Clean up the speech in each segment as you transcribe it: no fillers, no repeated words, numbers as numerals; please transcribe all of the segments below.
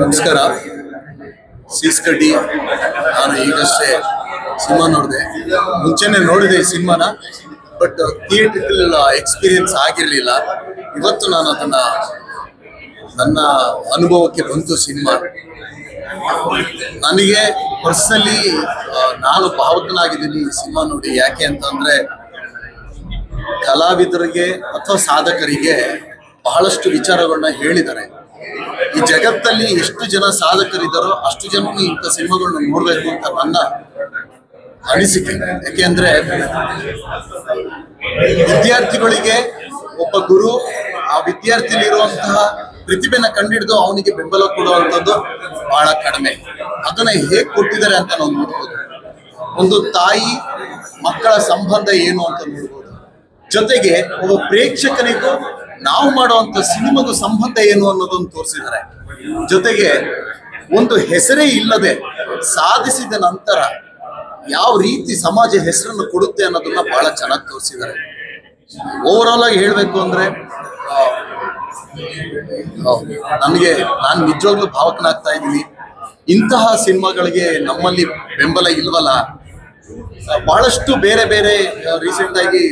ನಮಸ್ಕಾರ. ಸೀಸ್ ಕಡ್ಡಿ. ನಾನು ಈಗಷ್ಟೇ ಸಿನಿಮಾ ನೋಡಿದೆ. ಮುಂಚೆನೆ ನೋಡಿದೆ ಈ ಸಿನಿಮಾನ, ಬಟ್ ಥಿಯೇಟ್ರಿಕಲ್ ಎಕ್ಸ್ಪೀರಿಯನ್ಸ್ ಆಗಿರಲಿಲ್ಲ. ಇವತ್ತು ನಾನು ಅದನ್ನ ನನ್ನ ಅನುಭವಕ್ಕೆ ಬಂತು ಸಿನಿಮಾ. ನನಗೆ ಪರ್ಸನಲಿ ನಾನು ಭಾವುಕನಾಗಿದ್ದೀನಿ ಈ ಸಿನಿಮಾ ನೋಡಿ. ಯಾಕೆ ಅಂತಂದ್ರೆ ಕಲಾವಿದರಿಗೆ ಅಥವಾ ಸಾಧಕರಿಗೆ ಬಹಳಷ್ಟು ವಿಚಾರಗಳನ್ನ ಹೇಳಿದ್ದಾರೆ. ಈ ಜಗತ್ತಲ್ಲಿ ಎಷ್ಟು ಜನ ಸಾಧಕರಿದ್ದಾರೋ ಅಷ್ಟು ಜನಕ್ಕೂ ಇಂಥ ಸಿನಿಮಾಗಳನ್ನ ನೋಡ್ಬೇಕು ಅಂತ ನನ್ನ ಅನಿಸಿಕೆ. ಯಾಕೆಂದ್ರೆ ವಿದ್ಯಾರ್ಥಿಗಳಿಗೆ ಒಬ್ಬ ಗುರು ಆ ವಿದ್ಯಾರ್ಥಿಲಿರುವಂತಹ ಪ್ರತಿಭೆನ ಕಂಡಿಡಿದು ಅವನಿಗೆ ಬೆಂಬಲ ಕೊಡುವಂಥದ್ದು ಬಹಳ ಕಡಿಮೆ. ಅದನ್ನ ಹೇಗೆ ಕೊಟ್ಟಿದ್ದಾರೆ ಅಂತ ನಾವು ನೋಡ್ಬೋದು. ಒಂದು ತಾಯಿ ಮಕ್ಕಳ ಸಂಬಂಧ ಏನು ಅಂತ ನೋಡ್ಬೋದು. ಜೊತೆಗೆ ಒಬ್ಬ ಪ್ರೇಕ್ಷಕನಿಗೂ ನಾವು ಮಾಡುವಂತ ಸಿನಿಮಾಗೂ ಸಂಬಂಧ ಏನು ಅನ್ನೋದನ್ನು ತೋರಿಸಿದ್ದಾರೆ. ಜೊತೆಗೆ ಒಂದು ಹೆಸರೇ ಇಲ್ಲದೆ ಸಾಧಿಸಿದ ನಂತರ ಯಾವ ರೀತಿ ಸಮಾಜ ಹೆಸರನ್ನು ಕೊಡುತ್ತೆ ಅನ್ನೋದನ್ನ ಬಹಳ ಚೆನ್ನಾಗಿ ತೋರಿಸಿದ್ದಾರೆ. ಓವರ್ ಆಗಿ ಹೇಳ್ಬೇಕು ಅಂದ್ರೆ ನಾನು ನಿಜವಾಗ್ಲೂ ಭಾವಕನಾಗ್ತಾ ಇದ್ದೀನಿ. ಇಂತಹ ಸಿನಿಮಾಗಳಿಗೆ ನಮ್ಮಲ್ಲಿ ಬೆಂಬಲ ಇಲ್ವಲ್ಲ. ಬಹಳಷ್ಟು ಬೇರೆ ಬೇರೆ ರೀಸೆಂಟ್ ಆಗಿ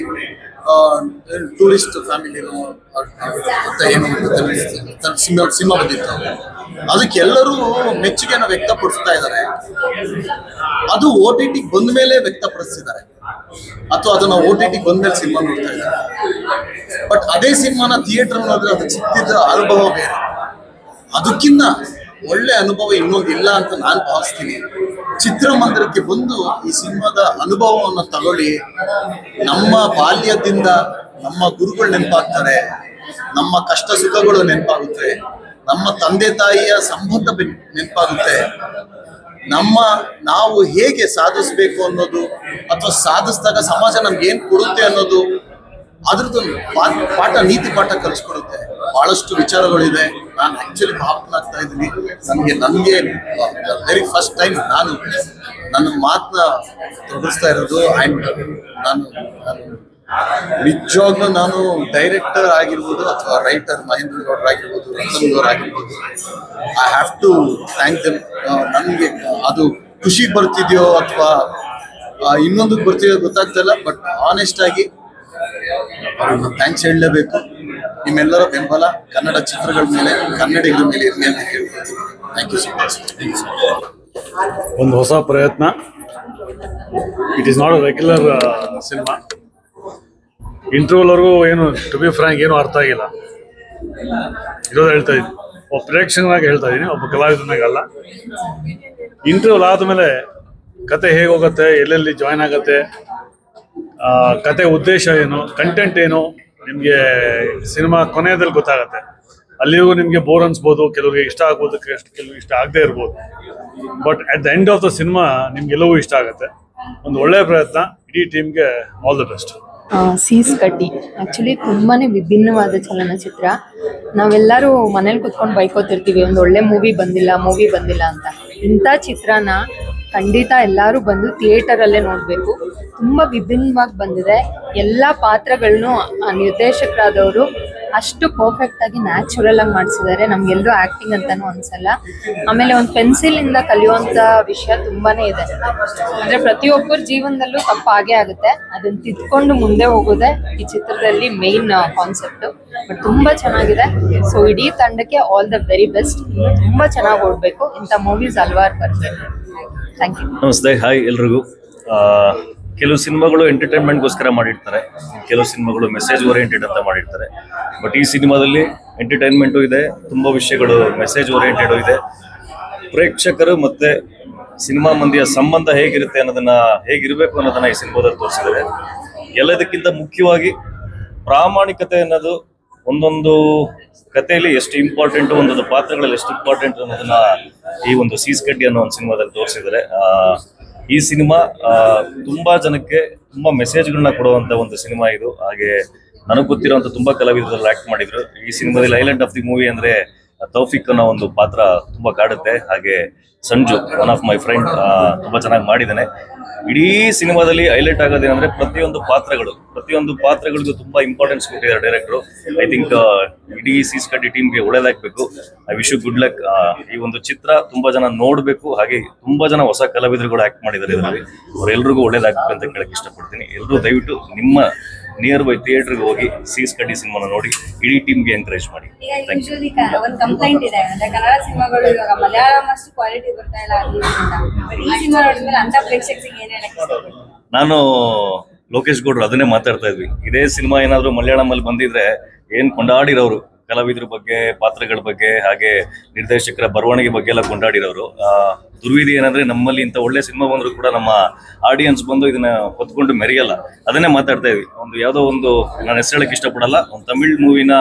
ಟೂರಿಸ್ಟ್ ಫ್ಯಾಮಿಲಿನೋ ಅಂತ ಏನು ಸಿನಿಮಾ ಬಂದಿತ್ತು. ಅದಕ್ಕೆಲ್ಲರೂ ಮೆಚ್ಚುಗೆಯನ್ನು ವ್ಯಕ್ತಪಡಿಸ್ತಾ ಇದ್ದಾರೆ. ಅದು OTT ಬಂದ ಮೇಲೆ ವ್ಯಕ್ತಪಡಿಸಿದ್ದಾರೆ, ಅಥವಾ ಅದನ್ನ OTT ಬಂದ ಮೇಲೆ ಸಿನಿಮಾ ನೋಡ್ತಾ ಇದ್ದಾರೆ. ಬಟ್ ಅದೇ ಸಿನಿಮಾನ ಥಿಯೇಟರ್ ನೋಡಿದ್ರೆ ಅದಕ್ಕೆ ಸಿಕ್ತಿದ್ದ ಅನುಭವ ಬೇರೆ. ಅದಕ್ಕಿಂತ ಒಳ್ಳೆ ಅನುಭವ ಇನ್ನೊಂದು ಇಲ್ಲ ಅಂತ ನಾನು ಭಾವಿಸ್ತೀನಿ. ಚಿತ್ರಮಂದಿರಕ್ಕೆ ಬಂದು ಈ ಸಿನಿಮಾದ ಅನುಭವವನ್ನು ತಗೊಳ್ಳಿ. ನಮ್ಮ ಬಾಲ್ಯದಿಂದ ನಮ್ಮ ಗುರುಗಳು ನೆನಪಾಗ್ತಾರೆ, ನಮ್ಮ ಕಷ್ಟ ಸುಖಗಳು ನೆನಪಾಗುತ್ತೆ, ನಮ್ಮ ತಂದೆ ತಾಯಿಯ ಸಂಬಂಧ ನೆನಪಾಗುತ್ತೆ, ನಾವು ಹೇಗೆ ಸಾಧಿಸ್ಬೇಕು ಅನ್ನೋದು, ಅಥವಾ ಸಾಧಿಸಿದಾಗ ಸಮಾಜ ನಮ್ಗೆ ಏನ್ ಕೊಡುತ್ತೆ ಅನ್ನೋದು, ಅದ್ರದ್ದು ನೀತಿ ಪಾಠ ಕಲಿಸ್ಕೊಡುತ್ತೆ. ಬಹಳಷ್ಟು ವಿಚಾರಗಳಿದೆ. ನಾನು ಆಕ್ಚುಲಿ ಭಾವನಾಗ್ತಾ ಇದ್ದೀನಿ. ನನಗೆ ವೆರಿ ಫಸ್ಟ್ ಟೈಮ್ ನಾನು ನನ್ನ ಮಾತನ್ನ ತೊಡಗಿಸ್ತಾ ಇರೋದು. ಅಂಡ್ ನಾನು ನಿಜವಾಗ್ಲೂ ನಾನು ಡೈರೆಕ್ಟರ್ ಆಗಿರ್ಬೋದು ಅಥವಾ ರೈಟರ್ ಮಹೇಂದ್ರ ಗೌಡ್ರ ಆಗಿರ್ಬೋದು, ರತನ್ ಗೌರ್ ಆಗಿರ್ಬೋದು, I have to thank them. ನನಗೆ ಅದು ಖುಷಿ ಬರ್ತಿದ್ಯೋ ಅಥವಾ ಇನ್ನೊಂದಕ್ಕೆ ಬರ್ತಿದೆಯೋ ಗೊತ್ತಾಗ್ತಾ ಇಲ್ಲ. ಬಟ್ ಆನೆಸ್ಟ್ ಆಗಿ ಅವ್ರಿಗೆ ಥ್ಯಾಂಕ್ಸ್ ಹೇಳಲೇಬೇಕು. ನಿಮ್ಮೆಲ್ಲರ ಬೆಂಬಲ ಕನ್ನಡ ಚಿತ್ರಗಳ ಮೇಲೆ, ಕನ್ನಡಿಗರ ಮೇಲೆ ಇರಲಿ ಅಂತ ಕೇಳ್ತೀನಿ. Thank you so much. ಒಂದು ಹೊಸ ಪ್ರಯತ್ನ. It is not a regular cinema. ಇಂಟರ್ವ್ಯೂವರೆಗೂ ಏನು ಟು ಬಿ ಫ್ರ್ಯಾಂಕ್ ಏನು ಅರ್ಥ ಆಗಿಲ್ಲ. ಇರೋದು ಹೇಳ್ತಾ ಇದ್ದೀನಿ, ಒಬ್ಬ ಪ್ರೇಕ್ಷಕನಾಗಿ ಹೇಳ್ತಾ ಇದ್ದೀನಿ, ಒಬ್ಬ ಕಲಾವಿದನಾಗಲ್ಲ. ಇಂಟರ್ವ್ಯೂಲ್ ಆದಮೇಲೆ ಕತೆ ಹೇಗೆ ಹೋಗುತ್ತೆ, ಎಲ್ಲೆಲ್ಲಿ ಜಾಯ್ನ್ ಆಗುತ್ತೆ, ಕತೆ ಉದ್ದೇಶ ಏನು, ಕಂಟೆಂಟ್ ಏನು, ನಿಮಗೆ ಸಿನಿಮಾ ಕೊನೆಯಲ್ಲಿ ಗೊತ್ತಾಗುತ್ತೆ. ಅಲ್ಲಿಗೂ ನಿಮಗೆ ಬೋರ್ ಅನ್ಸ್ಬೋದು, ಕೆಲವರಿಗೆ ಇಷ್ಟ ಆಗ್ಬೋದು, ಕೆಲವ್ರಿಗೆ ಇಷ್ಟ ಆಗದೆ ಇರ್ಬೋದು. But at the end of the cinema ನಿಮ್ಗೆಲ್ಲವೂ ಇಷ್ಟ ಆಗುತ್ತೆ. ಒಂದು ಒಳ್ಳೆಯ ಪ್ರಯತ್ನ. ಇಡೀ ಟೀಮ್ಗೆ all the best. Sees Kaddi actually ತುಂಬಾ ವಿಭಿನ್ನವಾದ ಚಲನಚಿತ್ರ. ನಾವೆಲ್ಲರೂ ಮನೇಲಿ ಕುತ್ಕೊಂಡು ಬೈಕೋತಿರ್ತೀವಿ, ಒಂದು ಒಳ್ಳೆ ಮೂವಿ ಬಂದಿಲ್ಲ ಅಂತ. ಇಂಥ ಚಿತ್ರನ ಖಂಡಿತ ಎಲ್ಲರೂ ಬಂದು ಥಿಯೇಟರಲ್ಲೇ ನೋಡಬೇಕು. ತುಂಬ ವಿಭಿನ್ನವಾಗಿ ಬಂದಿದೆ. ಎಲ್ಲ ಪಾತ್ರಗಳನ್ನೂ ಆ ನಿರ್ದೇಶಕರಾದವರು ಅಷ್ಟು ಪರ್ಫೆಕ್ಟಾಗಿ ನ್ಯಾಚುರಲ್ ಆಗಿ ಮಾಡಿಸಿದ್ದಾರೆ. ನಮಗೆಲ್ಲರೂ ಆ್ಯಕ್ಟಿಂಗ್ ಅಂತಲೂ ಅನಿಸಲ್ಲ. ಆಮೇಲೆ ಒಂದು ಪೆನ್ಸಿಲಿಂದ ಕಲಿಯುವಂಥ ವಿಷಯ ತುಂಬಾ ಇದೆ. ಅಂದರೆ ಪ್ರತಿಯೊಬ್ಬರ ಜೀವನದಲ್ಲೂ ತಪ್ಪಾಗೇ ಆಗುತ್ತೆ, ಅದನ್ನು ತಿದ್ಕೊಂಡು ಮುಂದೆ ಹೋಗೋದೇ ಈ ಚಿತ್ರದಲ್ಲಿ ಮೇಯ್ನ್ ಕಾನ್ಸೆಪ್ಟು. ಬಟ್ ತುಂಬ ಚೆನ್ನಾಗಿದೆ. ಸೊ ಇಡೀ ತಂಡಕ್ಕೆ ಆಲ್ ದ ವೆರಿ ಬೆಸ್ಟ್. ತುಂಬ ಚೆನ್ನಾಗಿ ಓಡಬೇಕು. ಇಂಥ ಮೂವೀಸ್ ಹಲವಾರು ಬರಬೇಕು. Thank you. ನಮಸ್ತೆ, ಹಾಯ್ ಎಲ್ರಿಗೂ. ಕೆಲವು ಸಿನಿಮಾಗಳು ಎಂಟರ್ಟೈನ್ಮೆಂಟ್ಗೋಸ್ಕರ ಮಾಡಿರ್ತಾರೆ, ಕೆಲವು ಸಿನಿಮಾಗಳು ಮೆಸೇಜ್ ಓರಿಯೆಂಟೆಡ್ ಅಂತ ಮಾಡಿರ್ತಾರೆ. ಬಟ್ ಈ ಸಿನಿಮಾದಲ್ಲಿ ಎಂಟರ್ಟೈನ್ಮೆಂಟು ಇದೆ, ತುಂಬ ವಿಷಯಗಳು ಮೆಸೇಜ್ ಓರಿಯೆಂಟೆಡು ಇದೆ. ಪ್ರೇಕ್ಷಕರು ಮತ್ತು ಸಿನಿಮಾ ಮಂದಿಯ ಸಂಬಂಧ ಹೇಗಿರುತ್ತೆ ಹೇಗಿರಬೇಕು ಅನ್ನೋದನ್ನ ಈ ಸಿನಿಮಾದಲ್ಲಿ ತೋರಿಸಿದ್ದಾರೆ. ಎಲ್ಲದಕ್ಕಿಂತ ಮುಖ್ಯವಾಗಿ ಪ್ರಾಮಾಣಿಕತೆ ಅನ್ನೋದು ಒಂದೊಂದು ಕಥೆಯಲ್ಲಿ ಎಷ್ಟು ಇಂಪಾರ್ಟೆಂಟು, ಒಂದೊಂದು ಪಾತ್ರಗಳಲ್ಲಿ ಎಷ್ಟು ಇಂಪಾರ್ಟೆಂಟ್ ಅನ್ನೋದನ್ನ ಈ ಒಂದು ಸೀಸ್ ಕಡ್ಡಿ ಅನ್ನೋ ಒಂದು ಸಿನಿಮಾದಲ್ಲಿ ತೋರಿಸಿದ್ದಾರೆ. ಈ ಸಿನಿಮಾ ತುಂಬಾ ಜನಕ್ಕೆ ತುಂಬಾ ಮೆಸೇಜ್ಗಳನ್ನ ಕೊಡುವಂತ ಒಂದು ಸಿನಿಮಾ ಇದು. ಹಾಗೆ ನನಗೆ ಗೊತ್ತಿರುವಂತ ತುಂಬಾ ಕಲಾವಿದರು ಆಕ್ಟ್ ಮಾಡಿದ್ರು. ಈ ಸಿನಿಮಾದಲ್ಲಿ ಹೈಲೈಟ್ ಆಫ್ ದಿ ಮೂವಿ ಅಂದ್ರೆ ತೌಫಿಕ್ ಅನ್ನೋ ಒಂದು ಪಾತ್ರ ತುಂಬಾ ಕಾಡುತ್ತೆ. ಹಾಗೆ Sanju, one of my friend, ತುಂಬಾ ಚೆನ್ನಾಗಿ ಮಾಡಿದ್ದಾನೆ. ಇಡೀ ಸಿನಿಮಾದಲ್ಲಿ ಹೈಲೈಟ್ ಆಗೋದೇನಂದ್ರೆ ಪ್ರತಿಯೊಂದು ಪಾತ್ರಗಳಿಗೂ ತುಂಬಾ ಇಂಪಾರ್ಟೆನ್ಸ್ ಕೊಟ್ಟಿದ್ದಾರೆ ಡೈರೆಕ್ಟ್ರು. ಐ ಥಿಂಕ್ ಇಡೀ ಸೀಸ್ ಕಡ್ಡಿ ಟೀಮ್ಗೆ ಒಳ್ಳೇದಾಗಬೇಕು. I wish you good luck. ಈ ಒಂದು ಚಿತ್ರ ತುಂಬಾ ಜನ ನೋಡ್ಬೇಕು. ಹಾಗೆ ತುಂಬಾ ಜನ ಹೊಸ ಕಲಾವಿದರುಗಳು ಆಕ್ಟ್ ಮಾಡಿದ್ದಾರೆ ಇದರಲ್ಲಿ. ಅವರೆಲ್ರಿಗೂ ಒಳ್ಳೇದಾಗಬೇಕು ಅಂತ ಕೇಳಕ್ ಇಷ್ಟಪಡ್ತೀನಿ. ಎಲ್ಲರೂ ದಯವಿಟ್ಟು ನಿಮ್ಮ ನಿಯರ್ ಬೈ ಥಿಯೇಟರ್ಗೆ ಹೋಗಿ ಸೀಸ್ ಕಡ್ಡಿ ಸಿನಿಮಾನ ನೋಡಿ ಇಡೀ ಟೀಮ್ಗೆ ಎಂಕರೇಜ್ ಮಾಡಿ. ಒಂದು ಕಂಪ್ಲೇಂಟ್ ಇದೆ ಅಂದ್ರೆ ಕನ್ನಡ ಸಿನಿಮಾಗಳು ಇವಾಗ ಮಲಯಾಳಂ ಅಷ್ಟು ಕ್ವಾಲಿಟಿ ಬರ್ತಾ ಇಲ್ಲ. ಈ ಸಿನಿಮಾ ನೋಡಿದ್ಮೇಲೆ ಅಂತ ಪ್ರೇಕ್ಷಕರಿಗೆ ಏನ್ ಹೇಳಕ್ ಇಷ್ಟಪಡ್ತೀನಿ? ನಾನು ಲೋಕೇಶ್ ಗೌಡ್ರು ಅದನ್ನೇ ಮಾತಾಡ್ತಾ ಇದ್ವಿ. ಇದೇ ಸಿನಿಮಾ ಏನಾದ್ರು ಮಲಯಾಳಂ ಅಲ್ಲಿ ಬಂದಿದ್ರೆ ಏನ್ ಕೊಂಡಾಡಿರೋರು, ಕಲಾವಿದರ ಬಗ್ಗೆ, ಪಾತ್ರಗಳ ಬಗ್ಗೆ, ಹಾಗೆ ನಿರ್ದೇಶಕರ ಬರವಣಿಗೆ ಬಗ್ಗೆ ಎಲ್ಲ ಕೊಂಡಾಡಿರೋರು. ದುರ್ವಿಧಿ ಏನಂದ್ರೆ ನಮ್ಮಲ್ಲಿ ಇಂಥ ಒಳ್ಳೆ ಸಿನಿಮಾ ಬಂದ್ರು ಕೂಡ ನಮ್ಮ ಆಡಿಯನ್ಸ್ ಬಂದು ಇದನ್ನ ಹೊತ್ಕೊಂಡು ಮೆರೆಯಲ್ಲ. ಅದನ್ನೇ ಮಾತಾಡ್ತಾ ಇದ್ವಿ. ಒಂದು ಯಾವುದೋ ಒಂದು, ನಾನು ಹೆಸರು ಹೇಳಕ್ ಇಷ್ಟಪಡಲ್ಲ, ಒಂದು ತಮಿಳ್ ಮೂವಿನ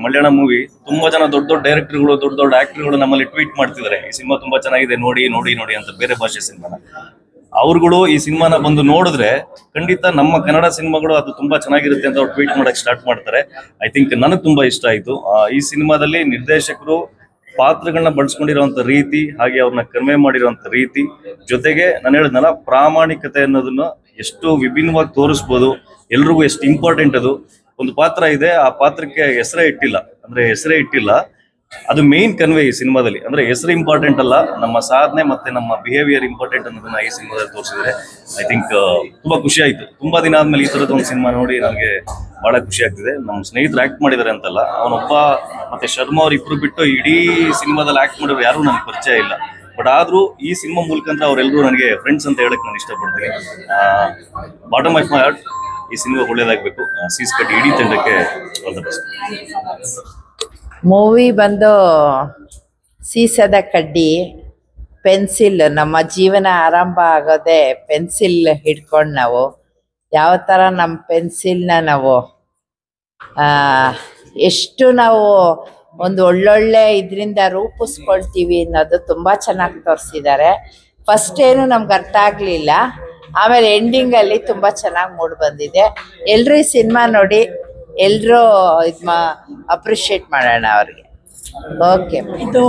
ಮಲಯಾಳಂ ಮೂವಿ ತುಂಬಾ ಜನ ದೊಡ್ಡ ದೊಡ್ಡ ಡೈರೆಕ್ಟರ್ಗಳು, ದೊಡ್ಡ ದೊಡ್ಡ ಆಕ್ಟರ್ಗಳು ನಮ್ಮಲ್ಲಿ ಟ್ವೀಟ್ ಮಾಡ್ತಿದ್ದಾರೆ, ಈ ಸಿನಿಮಾ ತುಂಬಾ ಚೆನ್ನಾಗಿದೆ, ನೋಡಿ ನೋಡಿ ನೋಡಿ ಅಂತ, ಬೇರೆ ಭಾಷೆ ಸಿನಿಮಾನ. ಅವ್ರುಗಳು ಈ ಸಿನಿಮಾನ ಬಂದು ನೋಡಿದ್ರೆ ಖಂಡಿತ ನಮ್ಮ ಕನ್ನಡ ಸಿನಿಮಾಗಳು ಅದು ತುಂಬಾ ಚೆನ್ನಾಗಿರುತ್ತೆ ಅಂತ ಅವ್ರು ಟ್ವೀಟ್ ಮಾಡಕ್ ಸ್ಟಾರ್ಟ್ ಮಾಡ್ತಾರೆ. ಐ ಥಿಂಕ್ ನನಗೆ ತುಂಬಾ ಇಷ್ಟ ಆಯ್ತು. ಈ ಸಿನಿಮಾದಲ್ಲಿ ನಿರ್ದೇಶಕರು ಪಾತ್ರಗಳನ್ನ ಬಳಸ್ಕೊಂಡಿರುವಂತ ರೀತಿ, ಹಾಗೆ ಅವ್ರನ್ನ ಕಡಿಮೆ ಮಾಡಿರುವಂತ ರೀತಿ, ಜೊತೆಗೆ ನಾನು ಹೇಳಿದ್ನಲ್ಲ ಪ್ರಾಮಾಣಿಕತೆ ಅನ್ನೋದನ್ನ ಎಷ್ಟು ವಿಭಿನ್ನವಾಗಿ ತೋರಿಸ್ಬೋದು, ಎಲ್ರಿಗೂ ಎಷ್ಟು ಇಂಪಾರ್ಟೆಂಟ್ ಅದು. ಒಂದು ಪಾತ್ರ ಇದೆ, ಆ ಪಾತ್ರಕ್ಕೆ ಹೆಸರೇ ಇಟ್ಟಿಲ್ಲ, ಅದು ಮೇನ್ ಕನ್ವೆ ಈ ಸಿನಿಮಾದಲ್ಲಿ. ಅಂದ್ರೆ ಹೆಸರು ಇಂಪಾರ್ಟೆಂಟ್ ಅಲ್ಲ, ನಮ್ಮ ಸಾಧನೆ ಮತ್ತೆ ನಮ್ಮ ಬಿಹೇವಿಯರ್ ಇಂಪಾರ್ಟೆಂಟ್ ಅನ್ನೋದನ್ನ ಈ ಸಿನಿಮಾದಲ್ಲಿ ತೋರಿಸಿದ್ರೆ ಐ ಥಿಂಕ್ ತುಂಬಾ ಖುಷಿ ಆಯ್ತು. ತುಂಬಾ ದಿನ ಆದ್ಮೇಲೆ ಈ ತರದ ಒಂದು ಸಿನಿಮಾ ನೋಡಿ ನನಗೆ ಬಹಳ ಖುಷಿ ಆಗ್ತಿದೆ. ನಮ್ಮ ಸ್ನೇಹಿತರು ಆಕ್ಟ್ ಮಾಡಿದ್ದಾರೆ ಅಂತಲ್ಲ, ಅವನೊಬ್ಬ ಮತ್ತೆ ಶರ್ಮಾ ಅವ್ರ ಇಬ್ರು ಬಿಟ್ಟು ಇಡೀ ಸಿನಿಮಾದಲ್ಲಿ ಆಕ್ಟ್ ಮಾಡಿದ್ರು ಯಾರು ನನಗೆ ಪರಿಚಯ ಇಲ್ಲ. ಬಟ್ ಆದ್ರೂ ಈ ಸಿನಿಮಾ ಮೂಲಕ ಅವರೆಲ್ಲರೂ ನನಗೆ ಫ್ರೆಂಡ್ಸ್ ಅಂತ ಹೇಳಕ್ ನಾನು ಇಷ್ಟಪಡ್ತೀನಿ. ಬಾಟಮ್ ಆಫ್ ಮೈ ಹಾರ್ಟ್, ಈ ಸಿನಿಮಾ ಒಳ್ಳೇದಾಗಬೇಕು. ಸೀಸ್ ಕಡ್ಡಿ ಇಡೀ ತಂಡಕ್ಕೆ ಆಲ್ ದ ಬೆಸ್ಟ್. ಮೂವಿ ಬಂದು ಸೀಸದ ಕಡ್ಡಿ, ಪೆನ್ಸಿಲ್. ನಮ್ಮ ಜೀವನ ಆರಂಭ ಆಗೋದೇ ಪೆನ್ಸಿಲ್ ಹಿಡ್ಕೊಂಡು ನಾವು ಯಾವ ಥರ ನಮ್ಮ ಪೆನ್ಸಿಲ್ನ ನಾವು ಎಷ್ಟು ನಾವು ಒಂದು ಒಳ್ಳೊಳ್ಳೆ ಇದರಿಂದ ರೂಪಿಸ್ಕೊಳ್ತೀವಿ ಅನ್ನೋದು ತುಂಬ ಚೆನ್ನಾಗಿ ತೋರಿಸಿದ್ದಾರೆ. ಫಸ್ಟ್ ಏನು ನಮ್ಗೆ ಅರ್ಥ ಆಗಲಿಲ್ಲ, ಆಮೇಲೆ ಎಂಡಿಂಗಲ್ಲಿ ತುಂಬ ಚೆನ್ನಾಗಿ ಮೂಡಿ ಬಂದಿದೆ. ಎಲ್ಲರೂ ಈ ಸಿನಿಮಾ ನೋಡಿ ಎಲ್ಲರೂ ಅಪ್ರಿಷಿಯೇಟ್ ಮಾಡೋಣ ಅವ್ರಿಗೆ. ಓಕೆ, ಇದು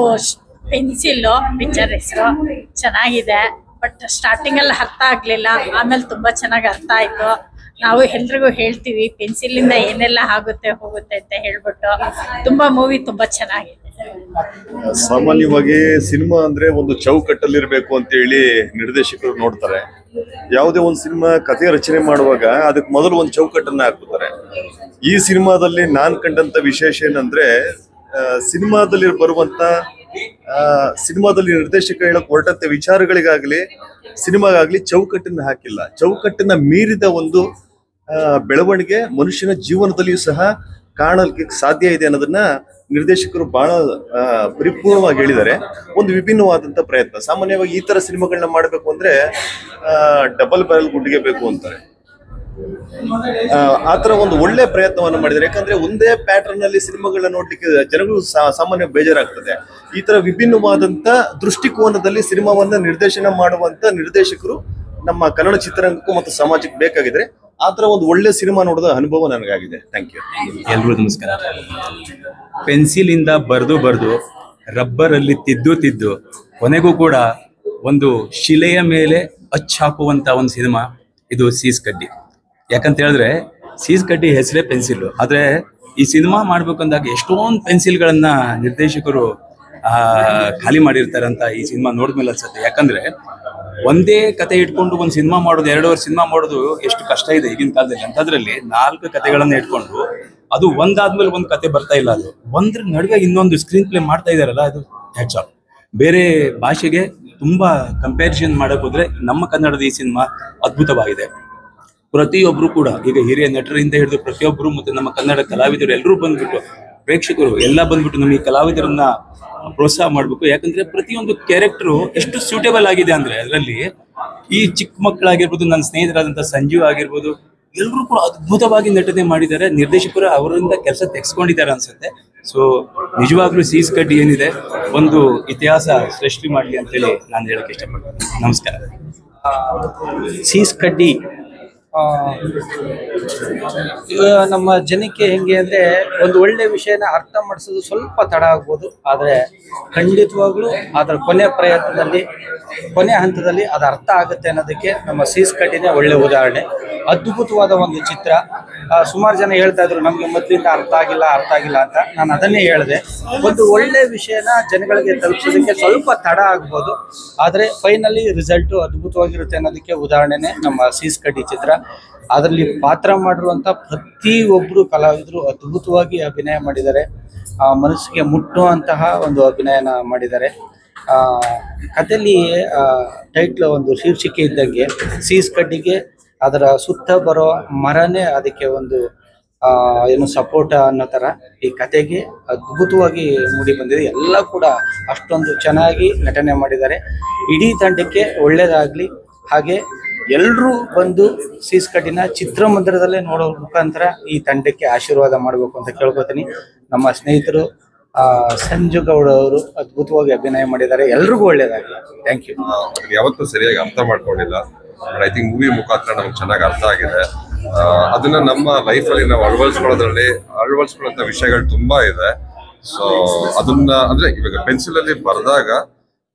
ಪೆನ್ಸಿಲ್ಲು ಪಿಕ್ಚರ್ ಹೆಸರು ಚೆನ್ನಾಗಿದೆ. ಬಟ್ ಸ್ಟಾರ್ಟಿಂಗಲ್ಲಿ ಅರ್ಥ ಆಗಲಿಲ್ಲ, ಆಮೇಲೆ ತುಂಬ ಚೆನ್ನಾಗಿ ಅರ್ಥ ಆಯಿತು. ನಾವು ಎಲ್ರಿಗೂ ಹೇಳ್ತೀವಿ ಪೆನ್ಸಿಲಿಂದ ಏನೆಲ್ಲ ಆಗುತ್ತೆ ಹೋಗುತ್ತೆ ಅಂತ ಹೇಳ್ಬಿಟ್ಟು. ತುಂಬ ಮೂವಿ ತುಂಬ ಚೆನ್ನಾಗಿದೆ. ಸಾಮಾನ್ಯವಾಗಿ ಸಿನಿಮಾ ಅಂದ್ರೆ ಒಂದು ಚೌಕಟ್ಟಲ್ಲಿರ್ಬೇಕು ಅಂತ ಹೇಳಿ ನಿರ್ದೇಶಕರು ನೋಡ್ತಾರೆ. ಯಾವುದೇ ಒಂದು ಸಿನಿಮಾ ಕಥೆ ರಚನೆ ಮಾಡುವಾಗ ಅದಕ್ಕೆ ಮೊದಲು ಒಂದು ಚೌಕಟ್ಟನ್ನ ಹಾಕ್ತಾರೆ. ಈ ಸಿನಿಮಾದಲ್ಲಿ ನಾನ್ ಕಂಡಂತ ವಿಶೇಷ ಏನಂದ್ರೆ, ಸಿನಿಮಾದಲ್ಲಿ ಬರುವಂತ ಸಿನಿಮಾದಲ್ಲಿ ನಿರ್ದೇಶಕ ಹೇಳಕ್ ಹೊರಟಂತ ವಿಚಾರಗಳಿಗಾಗ್ಲಿ ಸಿನಿಮಾಗಾಗ್ಲಿ ಚೌಕಟ್ಟನ್ನ ಹಾಕಿಲ್ಲ. ಚೌಕಟ್ಟನ್ನ ಮೀರಿದ ಒಂದು ಬೆಳವಣಿಗೆ ಮನುಷ್ಯನ ಜೀವನದಲ್ಲಿಯೂ ಸಹ ಕಾಣಲಿಕ್ಕೆ ಸಾಧ್ಯ ಇದೆ ಅನ್ನೋದನ್ನ ನಿರ್ದೇಶಕರು ಬಹಳ ಪರಿಪೂರ್ಣವಾಗಿ ಹೇಳಿದ್ದಾರೆ. ಒಂದು ವಿಭಿನ್ನವಾದಂತ ಪ್ರಯತ್ನ. ಸಾಮಾನ್ಯವಾಗಿ ಈ ತರ ಸಿನಿಮಾಗಳನ್ನ ಮಾಡಬೇಕು ಅಂದ್ರೆ ಡಬಲ್ ಬ್ಯಾರಲ್ ಗುಡ್ಡಿಗೆ ಬೇಕು ಅಂತಾರೆ. ಆತರ ಒಂದು ಒಳ್ಳೆ ಪ್ರಯತ್ನವನ್ನು ಮಾಡಿದ್ದಾರೆ. ಯಾಕಂದ್ರೆ ಒಂದೇ ಪ್ಯಾಟರ್ನ್ ಅಲ್ಲಿ ಸಿನಿಮಾಗಳನ್ನ ನೋಡ್ಲಿಕ್ಕೆ ಜನಗಳು ಸಾಮಾನ್ಯ ಬೇಜಾರಾಗ್ತದೆ. ಈ ತರ ವಿಭಿನ್ನವಾದಂತ ದೃಷ್ಟಿಕೋನದಲ್ಲಿ ಸಿನಿಮಾವನ್ನ ನಿರ್ದೇಶನ ಮಾಡುವಂತ ನಿರ್ದೇಶಕರು ನಮ್ಮ ಕನ್ನಡ ಚಿತ್ರರಂಗಕ್ಕೂ ಮತ್ತು ಸಮಾಜಕ್ಕೆ ಬೇಕಾಗಿದ್ರೆ ಆ ತರ ಒಂದು ಒಳ್ಳೆ ಸಿನಿಮಾ ನೋಡೋದ ಅನುಭವ ನನಗಾಗಿದೆ. Thank you. ಎಲ್ರಿಗೂ ನಮಸ್ಕಾರ. ಪೆನ್ಸಿಲ್ ಇಂದ ಬರೆದು ರಬ್ಬರ್ ಅಲ್ಲಿ ತಿದ್ದು ಕೊನೆಗೂ ಕೂಡ ಒಂದು ಶಿಲೆಯ ಮೇಲೆ ಅಚ್ಚಾಕುವಂತ ಒಂದು ಸಿನಿಮಾ ಇದು ಸೀಸ್ ಕಡ್ಡಿ. ಯಾಕಂತ ಹೇಳಿದ್ರೆ ಸೀಸ್ ಕಡ್ಡಿ ಹೆಸರೇ ಪೆನ್ಸಿಲ್. ಆದ್ರೆ ಈ ಸಿನಿಮಾ ಮಾಡ್ಬೇಕಂದಾಗ ಎಷ್ಟೊಂದು ಪೆನ್ಸಿಲ್ಗಳನ್ನ ನಿರ್ದೇಶಕರು ಖಾಲಿ ಮಾಡಿರ್ತಾರೆ ಅಂತ ಈ ಸಿನಿಮಾ ನೋಡಿದ್ಮೇಲೆ ಅನ್ಸುತ್ತೆ. ಯಾಕಂದ್ರೆ ಒಂದೇ ಕತೆ ಇಟ್ಕೊಂಡು ಒಂದು ಸಿನಿಮಾ ಮಾಡೋದು, 2 ವರ್ಷ ಸಿನಿಮಾ ಮಾಡೋದು ಎಷ್ಟು ಕಷ್ಟ ಇದೆ ಈಗಿನ ಕಾಲದಲ್ಲಿ. ಅಂತದ್ರಲ್ಲಿ 4 ಕತೆಗಳನ್ನ ಇಟ್ಕೊಂಡು ಅದು ಒಂದಾದ್ಮೇಲೆ ಒಂದು ಕತೆ ಬರ್ತಾ ಇಲ್ಲ, ಅದು ಒಂದ್ರ ನಡುವೆ ಇನ್ನೊಂದು ಸ್ಕ್ರೀನ್ ಪ್ಲೇ ಮಾಡ್ತಾ ಇದಾರಲ್ಲ, ಅದು ಹ್ಯಾಟ್ಸ್ ಆಫ್. ಬೇರೆ ಭಾಷೆಗೆ ತುಂಬಾ ಕಂಪ್ಯಾರಿಸನ್ ಮಾಡಕ್ ಹೋದ್ರೆ ನಮ್ಮ ಕನ್ನಡದ ಈ ಸಿನಿಮಾ ಅದ್ಭುತವಾಗಿದೆ. ಪ್ರತಿಯೊಬ್ರು ಕೂಡ, ಈಗ ಹಿರಿಯ ನಟರಿಂದ ಹಿಡಿದು ಪ್ರತಿಯೊಬ್ರು ಮತ್ತೆ ನಮ್ಮ ಕನ್ನಡ ಕಲಾವಿದರು ಎಲ್ಲರೂ ಬಂದ್ಬಿಟ್ಟು, ಪ್ರೇಕ್ಷಕರು ಎಲ್ಲ ಬಂದ್ಬಿಟ್ಟು ನಮಗೆ ಕಲಾವಿದರನ್ನ ಪ್ರೋತ್ಸಾಹ ಮಾಡ್ಬೇಕು. ಯಾಕಂದ್ರೆ ಪ್ರತಿಯೊಂದು ಕ್ಯಾರೆಕ್ಟರು ಎಷ್ಟು ಸೂಟೇಬಲ್ ಆಗಿದೆ ಅಂದ್ರೆ ಅದರಲ್ಲಿ ಈ ಚಿಕ್ಕ ಮಕ್ಕಳಾಗಿರ್ಬೋದು, ನನ್ನ ಸ್ನೇಹಿತರಾದಂತಹ ಸಂಜೀವ್ ಆಗಿರ್ಬೋದು, ಎಲ್ಲರೂ ಕೂಡ ಅದ್ಭುತವಾಗಿ ನಟನೆ ಮಾಡಿದ್ದಾರೆ. ನಿರ್ದೇಶಕರು ಅವರಿಂದ ಕೆಲಸ ತೆಗೆಸ್ಕೊಂಡಿದ್ದಾರೆ ಅನ್ಸುತ್ತೆ. ಸೊ ನಿಜವಾಗ್ಲೂ ಸೀಸ್ ಕಡ್ಡಿ ಏನಿದೆ ಒಂದು ಇತಿಹಾಸ ಸೃಷ್ಟಿ ಮಾಡಲಿ ಅಂತೇಳಿ ನಾನು ಹೇಳಕ್ ಇಷ್ಟಪಡ್ತೀನಿ. ನಮಸ್ಕಾರ. ಸೀಸ್ ಕಡ್ಡಿ ನಮ್ಮ ಜನಕ್ಕೆ ಹೆಂಗೆ ಅಂದರೆ ಒಂದು ಒಳ್ಳೆ ವಿಷಯನ ಅರ್ಥ ಮಾಡಿಸೋದು ಸ್ವಲ್ಪ ತಡ ಆಗ್ಬೋದು, ಆದರೆ ಖಂಡಿತವಾಗ್ಲೂ ಅದರ ಕೊನೆ ಹಂತದಲ್ಲಿ ಅದು ಅರ್ಥ ಆಗುತ್ತೆ ಅನ್ನೋದಕ್ಕೆ ನಮ್ಮ ಸೀಸ್ ಕಟ್ಟಿನೇ ಒಳ್ಳೆ ಉದಾಹರಣೆ. ಅದ್ಭುತವಾದ ಒಂದು ಚಿತ್ರ. ಸುಮಾರು ಜನ ಹೇಳ್ತಾ ಇದ್ರು ನಮಗೆ ಮೊದಲಿಂದ ಅರ್ಥ ಆಗಿಲ್ಲ ಅಂತ. ನಾನು ಅದನ್ನೇ ಹೇಳಿದೆ, ಒಂದು ಒಳ್ಳೆ ವಿಷಯನ ಜನಗಳಿಗೆ ತಲುಪಿಸೋದಕ್ಕೆ ಸ್ವಲ್ಪ ತಡ ಆಗ್ಬೋದು, ಆದರೆ ಫೈನಲಿ ರಿಸಲ್ಟು ಅದ್ಭುತವಾಗಿರುತ್ತೆ ಅನ್ನೋದಕ್ಕೆ ಉದಾಹರಣೆನೇ ನಮ್ಮ ಸೀಸ್ ಕಡ್ಡಿ ಚಿತ್ರ. ಅದರಲ್ಲಿ ಪಾತ್ರ ಮಾಡಿರುವಂಥ ಪ್ರತಿಯೊಬ್ಬರು ಕಲಾವಿದರು ಅದ್ಭುತವಾಗಿ ಅಭಿನಯ ಮಾಡಿದ್ದಾರೆ. ಮನಸ್ಸಿಗೆ ಮುಟ್ಟುವಂತಹ ಒಂದು ಅಭಿನಯನ ಮಾಡಿದ್ದಾರೆ. ಕಥೆಯಲ್ಲಿ ಟೈಟ್ಲ್ ಒಂದು ಶೀರ್ಷಿಕೆ ಇದ್ದಂಗೆ ಸೀಸ್ ಕಡ್ಡಿಗೆ ಅದರ ಸುತ್ತ ಬರೋ ಮರನೇ ಅದಕ್ಕೆ ಒಂದು ಏನು ಸಪೋರ್ಟ್ ಅನ್ನೋ ಥರ ಈ ಕತೆಗೆ ಅದ್ಭುತವಾಗಿ ಮೂಡಿ ಬಂದಿದೆ. ಎಲ್ಲ ಕೂಡ ಅಷ್ಟೊಂದು ಚೆನ್ನಾಗಿ ನಟನೆ ಮಾಡಿದ್ದಾರೆ. ಇಡೀ ತಂಡಕ್ಕೆ ಒಳ್ಳೆಯದಾಗಲಿ. ಹಾಗೆ ಎಲ್ಲರೂ ಬಂದು ಸೀಸ್ ಕಡ್ಡಿನ ಚಿತ್ರಮಂದಿರದಲ್ಲೇ ನೋಡೋ ಮುಖಾಂತರ ಈ ತಂಡಕ್ಕೆ ಆಶೀರ್ವಾದ ಮಾಡಬೇಕು ಅಂತ ಕೇಳ್ಕೊತೀನಿ. ನಮ್ಮ ಸ್ನೇಹಿತರು ಸಂಜು ಗೌಡ ಅವರು ಅದ್ಭುತವಾಗಿ ಅಭಿನಯ ಮಾಡಿದ್ದಾರೆ. ಎಲ್ರಿಗೂ ಒಳ್ಳೆಯದಾಗಲಿ. Thank you. ಯಾವತ್ತೂ ಸರಿಯಾಗಿ ಅರ್ಥ ಮಾಡ್ಕೊಂಡಿಲ್ಲ, ಬಟ್ ಐ ಥಿಂಕ್ ಮೂವಿ ಮುಖಾಂತರ ನಮ್ಗೆ ಚೆನ್ನಾಗಿ ಅರ್ಥ ಆಗಿದೆ. ಅದನ್ನ ನಮ್ಮ ಲೈಫಲ್ಲಿ ನಾವು ಅಳವಡಿಸ್ಕೊಳ್ಳುವಂಥ ವಿಷಯಗಳು ತುಂಬಾ ಇದೆ. ಸೊ ಅದನ್ನ ಅಂದ್ರೆ ಇವಾಗ ಪೆನ್ಸಿಲಲ್ಲಿ ಬರೆದಾಗ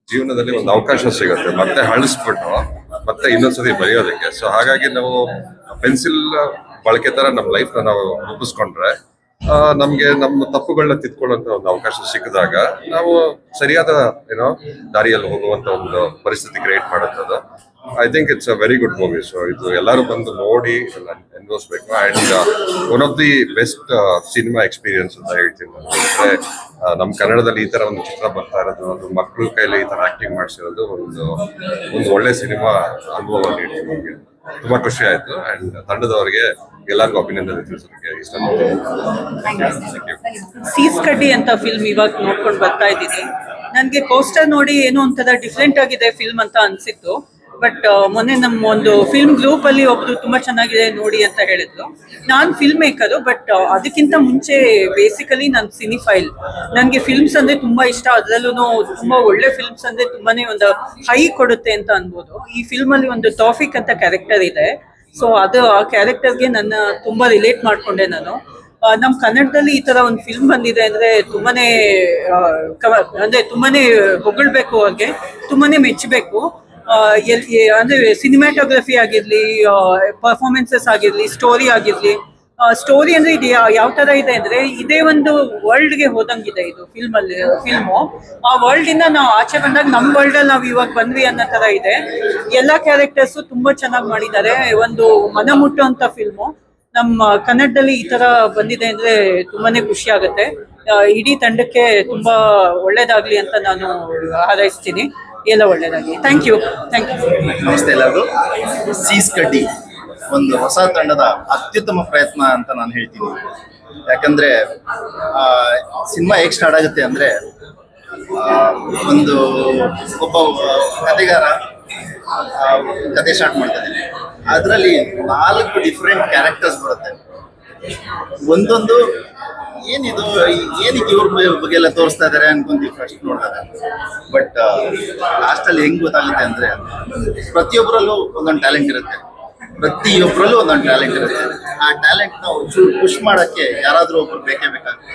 ಜೀವನದಲ್ಲಿ ಒಂದು ಅವಕಾಶ ಸಿಗುತ್ತೆ, ಮತ್ತೆ ಅಳಿಸ್ಬಿಟ್ಟು ಮತ್ತೆ ಇನ್ನೊಂದ್ಸತಿ ಬರೆಯೋದಕ್ಕೆ. ಸೊ ಹಾಗಾಗಿ ನಾವು ಪೆನ್ಸಿಲ್ ಬಳಕೆ ತರ ನಮ್ಮ ಲೈಫ್ನ ನಾವು ರೂಪಿಸ್ಕೊಂಡ್ರೆ ನಮ್ಗೆ ನಮ್ಮ ತಪ್ಪುಗಳನ್ನ ತಿದ್ಕೊಳ್ಳುವಂತ ಒಂದು ಅವಕಾಶ ಸಿಕ್ಕಿದಾಗ ನಾವು ಸರಿಯಾದ ದಾರಿಯಲ್ಲಿ ಹೋಗುವಂತ ಒಂದು ಪರಿಸ್ಥಿತಿ ಕ್ರಿಯೇಟ್ ಮಾಡುತ್ತದೆ. I think it's a very good movie. So ಇದು ಎಲ್ಲರೂ ಬಂದು ನೋಡಿ ಅನ್ಭವಿಸ್ಬೇಕು. And one of the best cinema experience ಅಂತ ಹೇಳ್ತೀನಿ. ಅಂದ್ರೆ ನಮ್ಮ ಕನ್ನಡದಲ್ಲಿ ಈ ತರ ಒಂದು ಚಿತ್ರ ಬರ್ತಾ ಇರೋದು, ಒಂದು ಮಕ್ಕಳ ಕೈಲಿ ಈ ತರ ಆಕ್ಟಿಂಗ್ ಮಾಡಿಸಿರೋದು ಒಂದು ಒಳ್ಳೆ ಸಿನಿಮಾ ಅನುಭವ ನೀಡಿ ನಮಗೆ ತುಂಬಾ ಖುಷಿ ಆಯ್ತು. ಅಂಡ್ ತಂಡದವರಿಗೆ ಎಲ್ಲರಿಗೂ ಅಭಿನಂದನೆ ತಿಳಿಸೋದಕ್ಕೆ ಇಷ್ಟಪಡ್ತೀನಿ. ಸೀಸ್ ಕಡ್ಡಿ ಅಂತ ಫಿಲ್ಮ್ ಇವಾಗ ನೋಡ್ಕೊಂಡು ಬರ್ತಾ ಇದ್ದೀನಿ. ನನಗೆ ಪೋಸ್ಟರ್ ನೋಡಿ ಏನೋ ಒಂಥರ ಡಿಫ್ರೆಂಟ್ ಆಗಿದೆ ಫಿಲ್ಮ್ ಅಂತ ಅನ್ಸಿತ್ತು. ಬಟ್ ಮೊನ್ನೆ ನಮ್ಮ ಒಂದು ಫಿಲ್ಮ್ ಗ್ರೂಪ್ ಅಲ್ಲಿ ಒಬ್ರು ತುಂಬಾ ಚೆನ್ನಾಗಿದೆ ನೋಡಿ ಅಂತ ಹೇಳಿದ್ರು. ನಾನು ಫಿಲ್ಮ್ ಮೇಕರು, ಬಟ್ ಅದಕ್ಕಿಂತ ಮುಂಚೆ ಬೇಸಿಕಲಿ ನಾನು ಸಿನಿಫೈಲ್. ನನಗೆ ಫಿಲ್ಮ್ಸ್ ಅಂದ್ರೆ ತುಂಬಾ ಇಷ್ಟ. ಅದರಲ್ಲೂ ತುಂಬಾ ಒಳ್ಳೆ ಫಿಲ್ಮ್ಸ್ ಅಂದ್ರೆ ತುಂಬಾನೇ ಒಂದು ಹೈ ಕೊಡುತ್ತೆ ಅಂತ ಅನ್ಬೋದು. ಈ ಫಿಲ್ಮ್ ಅಲ್ಲಿ ಒಂದು ತೌಫಿಕ್ ಅಂತ ಕ್ಯಾರೆಕ್ಟರ್ ಇದೆ. ಸೊ ಅದು ಆ ಕ್ಯಾರೆಕ್ಟರ್ಗೆ ನನ್ನ ತುಂಬಾ ರಿಲೇಟ್ ಮಾಡ್ಕೊಂಡೆ ನಾನು. ನಮ್ಮ ಕನ್ನಡದಲ್ಲಿ ಈ ತರ ಒಂದು ಫಿಲ್ಮ್ ಬಂದಿದೆ ಅಂದ್ರೆ ತುಂಬಾನೇ ಹೊಗಳ್ಬೇಕು, ಅವ್ರಿಗೆ ತುಂಬಾನೇ ಮೆಚ್ಚಬೇಕು. ಅಂದ್ರೆ ಸಿನಿಮಾಟೋಗ್ರಫಿ ಆಗಿರ್ಲಿ, ಪರ್ಫಾರ್ಮೆನ್ಸಸ್ ಆಗಿರ್ಲಿ, ಸ್ಟೋರಿ ಆಗಿರ್ಲಿ. ಸ್ಟೋರಿ ಅಂದ್ರೆ ಇದು ಯಾವ ತರ ಇದೆ ಅಂದ್ರೆ ಇದೇ ಒಂದು ವರ್ಲ್ಡ್ಗೆ ಹೋದಂಗಿದೆ ಇದು ಫಿಲ್ಮು. ಆ ವರ್ಲ್ಡ್ ಇಂದ ನಾವು ಆಚೆ ಬಂದಾಗ ನಮ್ಮ ವರ್ಲ್ಡ್ ಅಲ್ಲಿ ನಾವು ಇವಾಗ ಬಂದ್ವಿ ಅನ್ನೋ ತರ ಇದೆ. ಎಲ್ಲಾ ಕ್ಯಾರೆಕ್ಟರ್ಸು ತುಂಬಾ ಚೆನ್ನಾಗಿ ಮಾಡಿದ್ದಾರೆ. ಒಂದು ಮನ ಮುಟ್ಟುವಂತ ಫಿಲ್ಮು. ನಮ್ಮ ಕನ್ನಡದಲ್ಲಿ ಈ ತರ ಬಂದಿದೆ ಅಂದ್ರೆ ತುಂಬಾನೇ ಖುಷಿ ಆಗುತ್ತೆ. ಇಡೀ ತಂಡಕ್ಕೆ ತುಂಬಾ ಒಳ್ಳೇದಾಗ್ಲಿ ಅಂತ ನಾನು ಹಾರೈಸ್ತೀನಿ. ಎಲ್ಲ ಒಳ್ಳೇದಾಗಿ. Thank you. ನಮಸ್ತೆ ಎಲ್ಲರಿಗೂ. ಸೀಸ್ ಕಡ್ಡಿ ಒಂದು ಹೊಸ ತಂಡದ ಅತ್ಯುತ್ತಮ ಪ್ರಯತ್ನ ಅಂತ ನಾನು ಹೇಳ್ತೀನಿ. ಯಾಕಂದ್ರೆ ಸಿನಿಮಾ ಹೇಗೆ ಸ್ಟಾರ್ಟ್ ಆಗುತ್ತೆ ಅಂದ್ರೆ ಒಬ್ಬ ಕಥೆಗಾರ ಕತೆ ಸ್ಟಾರ್ಟ್ ಮಾಡ್ತಾನೆ. ಅದರಲ್ಲಿ 4 ಡಿಫ್ರೆಂಟ್ ಕ್ಯಾರೆಕ್ಟರ್ಸ್ ಬರುತ್ತೆ. ಒಂದೊಂದು ಏನಕ್ಕೆ ಇವ್ರ ಬಗ್ಗೆ ಎಲ್ಲ ತೋರಿಸ್ತಾ ಇದಾರೆ ಅನ್ಕೊಂತೀವಿ ಫಸ್ಟ್ ನೋಡಿದಾಗ. ಬಟ್ ಲಾಸ್ಟಲ್ಲಿ ಹೆಂಗ್ ಗೊತ್ತಾಗುತ್ತೆ ಅಂದ್ರೆ ಪ್ರತಿಯೊಬ್ಬರಲ್ಲೂ ಒಂದೊಂದು ಟ್ಯಾಲೆಂಟ್ ಇರುತ್ತೆ. ಆ ಟ್ಯಾಲೆಂಟ್ ನ ಒಂಚೂರು ಪುಷ್ ಮಾಡಕ್ಕೆ ಯಾರಾದ್ರೂ ಒಬ್ರು ಬೇಕೇ ಬೇಕಾಗುತ್ತೆ.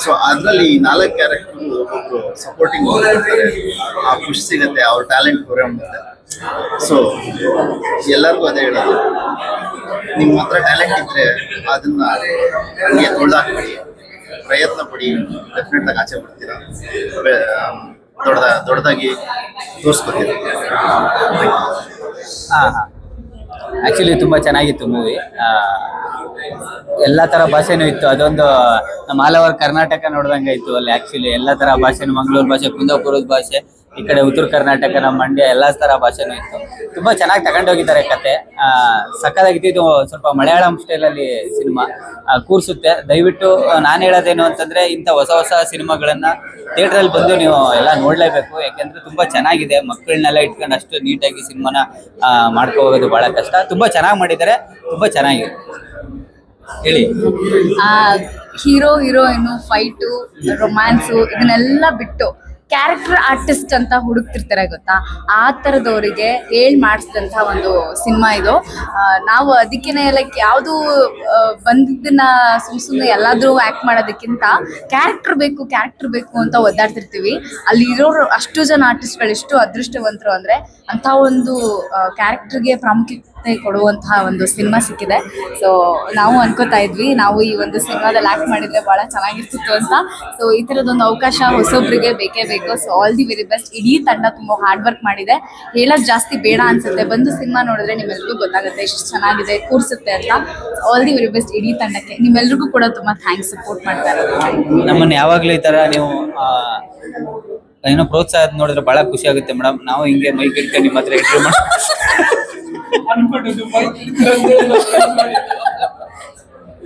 ಸೊ ಅದ್ರಲ್ಲಿ 4 ಕ್ಯಾರೆಕ್ಟರ್ ಒಬ್ಬೊಬ್ರು ಸಪೋರ್ಟಿಂಗ್ ಹೋಗ್ತಾರೆ. ಆ ಪುಷ್ ಸಿಗುತ್ತೆ, ಅವ್ರ ಟ್ಯಾಲೆಂಟ್ ಹೊರ ಹೊಮ್ಮುತ್ತೆ. ಸೊ ಎಲ್ಲರಿಗೂ ಅದೇ ಹೇಳೋದು, ನಿಮ್ಮ ಹತ್ರ ಟ್ಯಾಲೆಂಟ್ ಇದ್ರೆ ಅದನ್ನ ಹಂಗೆ ತೊಳ್ದಾಕ್ಬಿಡಿ, ಪ್ರಯತ್ನ ಪಡಿ, ಡೆಫಿನೆಟ್ ಆಗಿ ಆಚೆ ಬರ್ತೀರಾ, ದೊಡ್ಡದಾಗಿ ತೋರಿಸ್ಕೊತೀರಾ. ಆ್ಯಕ್ಚುಲಿ ತುಂಬ ಚೆನ್ನಾಗಿತ್ತು ಮೂವಿ. ಎಲ್ಲ ಥರ ಭಾಷೆನೂ ಇತ್ತು. ಅದೊಂದು ನಮ್ಮ ಆಲ್ ಓವರ್ ಕರ್ನಾಟಕ ನೋಡ್ದಂಗೆ ಇತ್ತು. ಅಲ್ಲಿ ಆ್ಯಕ್ಚುಲಿ ಎಲ್ಲ ಥರ ಭಾಷೆನೂ, ಮಂಗಳೂರು ಭಾಷೆ, ಕುಂದಾಪುರದ ಭಾಷೆ, ಈ ಕಡೆ ಉತ್ತರ ಕರ್ನಾಟಕ, ನಮ್ಮ ಮಂಡ್ಯ, ಎಲ್ಲ ಥರ ಭಾಷೆನೂ ಇತ್ತು. ತುಂಬ ಚೆನ್ನಾಗಿ ತಗೊಂಡೋಗಿದ್ದಾರೆ ಕತೆ. ಸಕ್ಕತ್ತಾಗಿತ್ತು. ಇದು ಸ್ವಲ್ಪ ಮಲಯಾಳಂ ಸ್ಟೈಲಲ್ಲಿ ಸಿನಿಮಾ ಕೂರಿಸುತ್ತೆ. ದಯವಿಟ್ಟು ನಾನು ಹೇಳೋದೇನು ಅಂತಂದರೆ ಇಂಥ ಹೊಸ ಸಿನಿಮಾಗಳನ್ನು ಥಿಯೇಟ್ರಲ್ಲಿ ಬಂದು ನೀವು ಎಲ್ಲ ನೋಡಲೇಬೇಕು. ಯಾಕೆಂದರೆ ತುಂಬ ಚೆನ್ನಾಗಿದೆ. ಮಕ್ಕಳನ್ನೆಲ್ಲ ಇಟ್ಕೊಂಡು ಅಷ್ಟು ನೀಟಾಗಿ ಸಿನಿಮಾನ ಮಾಡ್ಕೋಬೋದು ಭಾಳ ಕಷ್ಟ. ತುಂಬ ಚೆನ್ನಾಗಿ ಮಾಡಿದ್ದಾರೆ, ತುಂಬ ಚೆನ್ನಾಗಿದೆ. ಹೇಳಿ. ಹೀರೋ ಹೀರೋಯಿನು ಫೈಟು ರೊಮ್ಯಾನ್ಸು ಇದನ್ನೆಲ್ಲ ಬಿಟ್ಟು ಕ್ಯಾರೆಕ್ಟರ್ ಆರ್ಟಿಸ್ಟ್ ಅಂತ ಹುಡುಕ್ತಿರ್ತಾರೆ ಗೊತ್ತಾ, ಆ ಥರದವರಿಗೆ ಹೇಳ್ ಮಾಡಿಸಿದಂಥ ಒಂದು ಸಿನಿಮಾ ಇದು. ನಾವು ಅದಕ್ಕೇನೆ ಲೈಕ್ ಯಾವುದು ಬಂದಿದ್ದನ್ನ ಸುಮ್ಮನೆ ಎಲ್ಲಾದ್ರೂ ಆ್ಯಕ್ಟ್ ಮಾಡೋದಕ್ಕಿಂತ ಕ್ಯಾರೆಕ್ಟರ್ ಬೇಕು ಅಂತ ಒದ್ದಾಡ್ತಿರ್ತೀವಿ. ಅಲ್ಲಿ ಇರೋರು ಅಷ್ಟು ಜನ ಆರ್ಟಿಸ್ಟ್ಗಳು ಎಷ್ಟು ಅದೃಷ್ಟವಂತರು ಅಂದರೆ ಅಂಥ ಒಂದು ಕ್ಯಾರೆಕ್ಟರ್ಗೆ ಪ್ರಾಮುಖ್ಯತೆ ಕೊಡುವಂತಹ ಒಂದು ಸಿನಿಮಾ ಸಿಕ್ಕಿದೆ. ಸೊ ನಾವು ಅನ್ಕೋತಾ ಇದ್ವಿ ನಾವು ಈ ಒಂದು ಸಿನಿಮಾದಲ್ಲಿ ಆ್ಯಕ್ಟ್ ಮಾಡಿದ್ರೆ ಭಾಳ ಚೆನ್ನಾಗಿರ್ತಿತ್ತು ಅಂತ. ಸೊ ಈ ಥರದೊಂದು ಅವಕಾಶ ಹೊಸೊಬ್ರಿಗೆ ಬೇಕೇ ಬೇಕು. So all the very best. ಇಡೀ ತಂಡ ತುಂಬ ಹಾರ್ಡ್ ವರ್ಕ್ ಮಾಡಿದೆ, ಹೇಳೋದು ಜಾಸ್ತಿ ಬೇಡ ಅನ್ಸುತ್ತೆ, ಬಂದು ಸಿನಿಮಾ ನೋಡಿದ್ರೆ ನಿಮ್ಮೆಲ್ರಿಗೂ ಗೊತ್ತಾಗುತ್ತೆ ಎಷ್ಟು ಚೆನ್ನಾಗಿದೆ, ಕೂರಿಸುತ್ತೆ ಅಂತ. ಆಲ್ ದಿ ವೆರಿ ಬೆಸ್ಟ್ ಇಡೀ ತಂಡಕ್ಕೆ. ನಿಮ್ಮೆಲ್ರಿಗೂ ಕೂಡ ತುಂಬ ಥ್ಯಾಂಕ್ಸ್ ಸಪೋರ್ಟ್ ಮಾಡ್ತಾ ಇರೋದು. ನಮ್ಮನ್ನು ಯಾವಾಗಲೂ ಈ ಥರ ನೀವು ಏನೋ ಪ್ರೋತ್ಸಾಹ ನೋಡಿದ್ರೆ ಬಹಳ ಖುಷಿ ಆಗುತ್ತೆ ಮೇಡಮ್. ನಾವು ಹಿಂಗೆ ಮೈಕ್ ಇಟ್ಕೊಂಡು ನಿಮ್ಮ ಹತ್ರ ಇಂಟರ್ವ್ಯೂ ಮಾಡಿ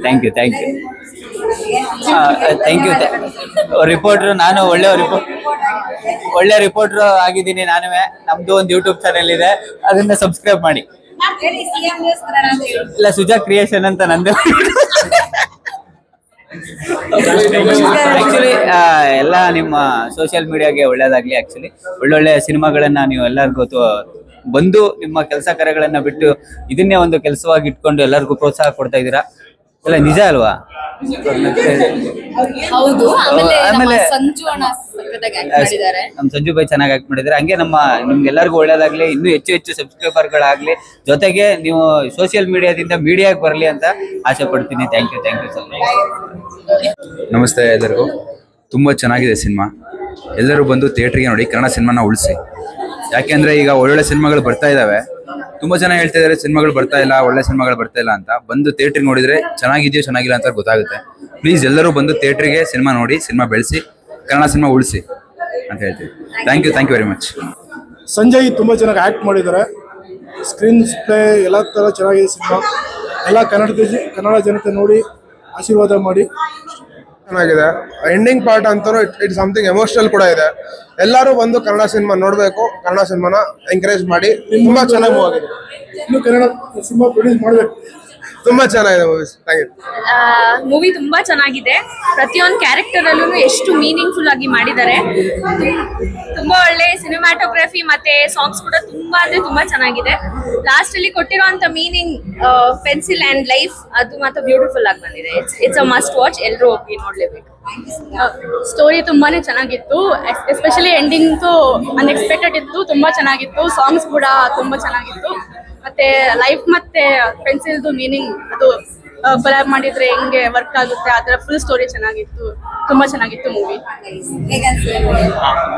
ಥ್ಯಾಂಕ್ ಯು. ರಿಪೋರ್ಟ್ರು ನಾನು ಒಳ್ಳೆ ರಿಪೋರ್ಟ್ರು ಆಗಿದ್ದೀನಿ. ನಾನುವೇ ನಮ್ದು ಒಂದು ಯೂಟ್ಯೂಬ್ ಚಾನೆಲ್ ಇದೆ, ಅದನ್ನ ಸಬ್ಸ್ಕ್ರೈಬ್ ಮಾಡಿ. ಇಲ್ಲ, ಸುಜಾ ಕ್ರಿಯೇಷನ್ ಅಂತ ನಂದು. ಆಕ್ಚುಲಿ ಎಲ್ಲ ನಿಮ್ಮ ಸೋಷಿಯಲ್ ಮೀಡಿಯಾಗೆ ಒಳ್ಳೇದಾಗ್ಲಿ. ಆಕ್ಚುಲಿ ಒಳ್ಳೊಳ್ಳೆ ಸಿನಿಮಾಗಳನ್ನ ನೀವು ಎಲ್ಲರಿಗೂ ಬಂದು ನಿಮ್ಮ ಕೆಲಸ ಕಾರ್ಯಗಳನ್ನ ಬಿಟ್ಟು ಇದನ್ನೇ ಒಂದು ಕೆಲಸವಾಗಿ ಇಟ್ಕೊಂಡು ಎಲ್ಲರಿಗೂ ಪ್ರೋತ್ಸಾಹ ಕೊಡ್ತಾ ಇದ್ದೀರಾ, ಎಲ್ಲ ನಿಜ ಅಲ್ವಾ? ಹೌದು. ಆಮೇಲೆ ಮಾಡಿದ್ದಾರೆ ನಮ್ ಸಂಜು ಬೈ ಚೆನ್ನಾಗಿ ಆಕ್ಟ್ ಮಾಡಿದ್ದಾರೆ. ಹಂಗೆ ನಿಮ್ಗೆಲ್ಲರಿಗೂ ಒಳ್ಳೇದಾಗ್ಲಿ, ಇನ್ನೂ ಹೆಚ್ಚು ಸಬ್ಸ್ಕ್ರೈಬರ್ಗಳಾಗ್ಲಿ, ಜೊತೆಗೆ ನೀವು ಸೋಷಿಯಲ್ ಮೀಡಿಯಾದಿಂದ ಮೀಡಿಯಾಗೆ ಬರಲಿ ಅಂತ ಆಸೆ ಪಡ್ತೀನಿ. Thank you so much. ನಮಸ್ತೆ ಎಲ್ಲರಿಗೂ. ತುಂಬ ಚೆನ್ನಾಗಿದೆ ಸಿನಿಮಾ. ಎಲ್ಲರೂ ಬಂದು ಥಿಯೇಟ್ರಿಗೆ ನೋಡಿ, ಕನ್ನಡ ಸಿನಿಮಾನ ಉಳಿಸಿ. ಯಾಕೆಂದರೆ ಈಗ ಒಳ್ಳೊಳ್ಳೆ ಸಿನಿಮಾಗಳು ಬರ್ತಾ ಇದ್ದಾವೆ. ತುಂಬ ಜನ ಹೇಳ್ತಾ ಇದ್ದಾರೆ ಸಿನಿಮಾಗಳು ಬರ್ತಾ ಇಲ್ಲ, ಒಳ್ಳೆ ಸಿನಿಮಾಗಳು ಬರ್ತಾ ಇಲ್ಲ ಅಂತ. ಬಂದು ಥಿಯೇಟ್ರಿಗೆ ನೋಡಿದರೆ ಚೆನ್ನಾಗಿದೆಯೋ ಚೆನ್ನಾಗಿಲ್ಲ ಅಂತ ಗೊತ್ತಾಗುತ್ತೆ. ಪ್ಲೀಸ್ ಎಲ್ಲರೂ ಬಂದು ಥಿಯೇಟ್ರಿಗೆ ಸಿನಿಮಾ ನೋಡಿ, ಸಿನಿಮಾ ಬೆಳೆಸಿ, ಕನ್ನಡ ಸಿನಿಮಾ ಉಳಿಸಿ ಅಂತ ಹೇಳ್ತೀವಿ. Thank you very much. Sanjay ತುಂಬ ಚೆನ್ನಾಗಿ ಆ್ಯಕ್ಟ್ ಮಾಡಿದ್ದಾರೆ. ಸ್ಕ್ರೀನ್ ಪ್ಲೇ ಎಲ್ಲ ಥರ ಚೆನ್ನಾಗಿದೆ ಸಿನಿಮಾ. ಎಲ್ಲ ಕನ್ನಡ ಜನತೆ ನೋಡಿ ಆಶೀರ್ವಾದ ಮಾಡಿ. ಚೆನ್ನಾಗಿದೆ. ಎಂಡಿಂಗ್ ಪಾರ್ಟ್ ಅಂತೂ ಇಟ್ ಸಮಥಿಂಗ್ ಎಮೋಷನಲ್ ಕೂಡ ಇದೆ. ಎಲ್ಲರೂ ಬಂದು ಕನ್ನಡ ಸಿನಿಮಾ ನೋಡಬೇಕು, ಕನ್ನಡ ಸಿನಿಮಾನ ಎಂಕರೇಜ್ ಮಾಡಿ. ತುಂಬಾ ಚೆನ್ನಾಗಿ ಮೂವ್ ಆಗಿದೆ. ಇನ್ನು ಕನ್ನಡ ಸಿನಿಮಾ ಪ್ರೊಡ್ಯೂಸ್ ಮಾಡಬೇಕು. ತುಂಬಾ ಚೆನ್ನಾಗಿದೆ ಮೂವೀಸ್. Thank you. ಮೂವಿ ತುಂಬಾ ಚೆನ್ನಾಗಿದೆ. ಪ್ರತಿಯೊಂದು ಕ್ಯಾರೆಕ್ಟರ್ ಅಲ್ಲೂ ಎಷ್ಟು ಮೀನಿಂಗ್ಫುಲ್ ಆಗಿ ಮಾಡಿದ್ದಾರೆ. ತುಂಬಾ ಒಳ್ಳೆ ಸಿನಿಮಾಟೋಗ್ರಫಿ ಮತ್ತೆ ಸಾಂಗ್ಸ್ ಕೂಡ ತುಂಬಾ ಅಂದ್ರೆ ತುಂಬಾ ಚೆನ್ನಾಗಿದೆ. ಲಾಸ್ಟ್ ಅಲ್ಲಿ ಕೊಟ್ಟಿರುವಂತ ಮೀನಿಂಗ್ ಪೆನ್ಸಿಲ್ ಅಂಡ್ ಲೈಫ್ ಅದು ಮಾತ್ರ ಬ್ಯೂಟಿಫುಲ್ ಆಗಿ ಬಂದಿದೆ. It's a must watch. ಎಲ್ಲರೂ ಹೋಗಿ ನೋಡ್ಲೇಬೇಕು. ಸ್ಟೋರಿ ತುಂಬಾನೇ ಚೆನ್ನಾಗಿತ್ತು. ಎಸ್ಪೆಷಲಿ ಎಂಡಿಂಗ್ ಅನ್ಎಕ್ಸ್ಪೆಕ್ಟೆಡ್ ಇತ್ತು, ತುಂಬಾ ಚೆನ್ನಾಗಿತ್ತು. ಸಾಂಗ್ಸ್ ಕೂಡ ತುಂಬಾ ಚೆನ್ನಾಗಿತ್ತು. ಮತ್ತೆ ಲೈಫ್ ಮತ್ತೆ ಪೆನ್ಸಿಲ್ದು ಮೀನಿಂಗ್ ಅದು ಕೊಲಾಬ್ ಮಾಡಿದ್ರೆ ಹೆಂಗೆ ವರ್ಕ್ ಆಗುತ್ತೆ ಆ ಥರ ಫುಲ್ ಸ್ಟೋರಿ ಚೆನ್ನಾಗಿತ್ತು. ತುಂಬಾ ಚೆನ್ನಾಗಿತ್ತು ಮೂವಿ.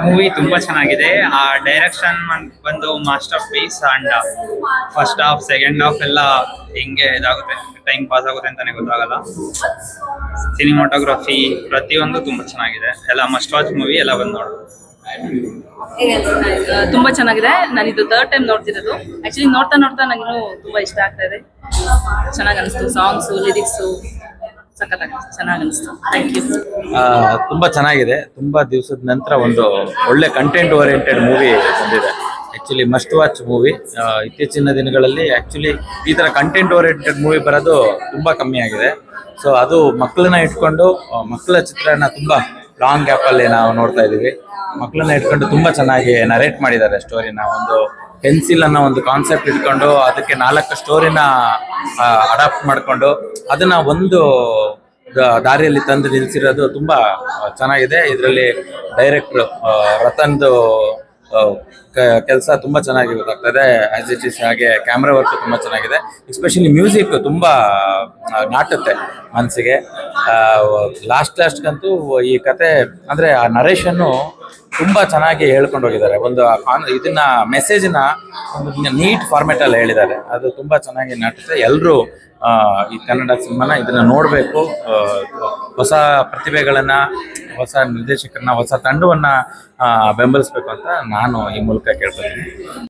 ಮೂವಿ ತುಂಬಾ ಚೆನ್ನಾಗಿದೆ. ಆ ಡೈರೆಕ್ಷನ್ ಬಂದು masterpiece. And first half second half ಎಲ್ಲ ಹೆಂಗೆ ಇದಾಗುತ್ತೆ, ಟೈಮ್ ಪಾಸ್ ಆಗುತ್ತೆ ಅಂತಾನೆ ಗೊತ್ತಾಗಲ್ಲ. ಸಿನಿಮಾಟೋಗ್ರಫಿ ಪ್ರತಿಯೊಂದು ತುಂಬಾ ಚೆನ್ನಾಗಿದೆ. ಎಲ್ಲ ಮಸ್ಟ್ ವಾಚ್ ಮೂವಿ. ಎಲ್ಲ ಬಂದು ನೋಡೋದು. ತುಂಬಾ ಚೆನ್ನಾಗಿದೆ. ನಾನು ಇದು 3rd ಟೈಮ್ ನೋಡ್ತಿರೋದು. ಆಕ್ಚುಲಿ ನೋಡ್ತಾ ನಂಗೆ ತುಂಬಾ ಇಷ್ಟ ಆಗ್ತಾ ಇದೆ. ಚೆನ್ನಾಗಿ ಅನಿಸ್ತು. ಸಾಂಗ್ಸು, ಲಿರಿಕ್ಸು ಸಖತ್ತಾಗಿ ಚೆನ್ನಾಗಿ ಅನಿಸ್ತು. Thank you. ತುಂಬ ಚೆನ್ನಾಗಿದೆ. ತುಂಬ ದಿವಸದ ನಂತರ ಒಂದು ಒಳ್ಳೆ ಕಂಟೆಂಟ್ ಓರಿಯೆಂಟೆಡ್ ಮೂವಿ ಬಂದಿದೆ. Actually must watch movie. ಇತ್ತೀಚಿನ ದಿನಗಳಲ್ಲಿ ಆ್ಯಕ್ಚುಲಿ ಈ ಥರ ಕಂಟೆಂಟ್ ಓರಿಯೆಂಟೆಡ್ ಮೂವಿ ಬರೋದು ತುಂಬ ಕಮ್ಮಿ ಆಗಿದೆ. ಸೊ ಅದು ಮಕ್ಕಳನ್ನ ಇಟ್ಕೊಂಡು ಮಕ್ಕಳ ಚಿತ್ರನ ತುಂಬ ಲಾಂಗ್ ಗ್ಯಾಪಲ್ಲಿ ನಾವು ನೋಡ್ತಾ ಇದ್ದೀವಿ. ಮಕ್ಕಳನ್ನ ಇಟ್ಕೊಂಡು ತುಂಬ ಚೆನ್ನಾಗಿ ನರೇಟ್ ಮಾಡಿದ್ದಾರೆ ಸ್ಟೋರಿನ. ಒಂದು ಪೆನ್ಸಿಲ್ ಅನ್ನೋ ಒಂದು ಕಾನ್ಸೆಪ್ಟ್ ಇಟ್ಕೊಂಡು ಅದಕ್ಕೆ 4 ಸ್ಟೋರಿನ ಅಡಾಪ್ಟ್ ಮಾಡಿಕೊಂಡು ಅದನ್ನ ಒಂದು ದಾರಿಯಲ್ಲಿ ತಂದು ನಿಲ್ಲಿಸಿರೋದು ತುಂಬ ಚೆನ್ನಾಗಿದೆ. ಇದರಲ್ಲಿ ಡೈರೆಕ್ಟ್ರು ರತನ್ದು ಕೆಲಸ ತುಂಬ ಚೆನ್ನಾಗಿ ಗೊತ್ತಾಗ್ತದೆ. As it is. ಹಾಗೆ ಕ್ಯಾಮ್ರಾ ವರ್ಕ್ ತುಂಬ ಚೆನ್ನಾಗಿದೆ. ಎಸ್ಪೆಷಲಿ ಮ್ಯೂಸಿಕ್ ತುಂಬ ನಾಟುತ್ತೆ ಮನಸ್ಸಿಗೆ. ಲಾಸ್ಟ್ಗಂತೂ ಈ ಕತೆ ಅಂದರೆ ಆ ನರೇಷನ್ನು ತುಂಬ ಚೆನ್ನಾಗಿ ಹೇಳ್ಕೊಂಡು ಹೋಗಿದ್ದಾರೆ. ಒಂದು ಇದನ್ನ ಮೆಸೇಜ್ನ ಒಂದು ನೀಟ್ ಫಾರ್ಮೆಟಲ್ಲಿ ಹೇಳಿದ್ದಾರೆ. ಅದು ತುಂಬ ಚೆನ್ನಾಗಿ ನಾಟುತ್ತೆ. ಎಲ್ಲರೂ ಈ ಕನ್ನಡ ಸಿನಿಮಾನ ಇದನ್ನ ನೋಡಬೇಕು. ಹೊಸ ಪ್ರತಿಭೆಗಳನ್ನು, ಹೊಸ ನಿರ್ದೇಶಕರನ್ನ, ಹೊಸ ತಂಡವನ್ನು ಬೆಂಬಲಿಸಬೇಕು ಅಂತ ನಾನು ಈ ಮೂಲಕ ಕೇಳ್ಕೊತೀನಿ.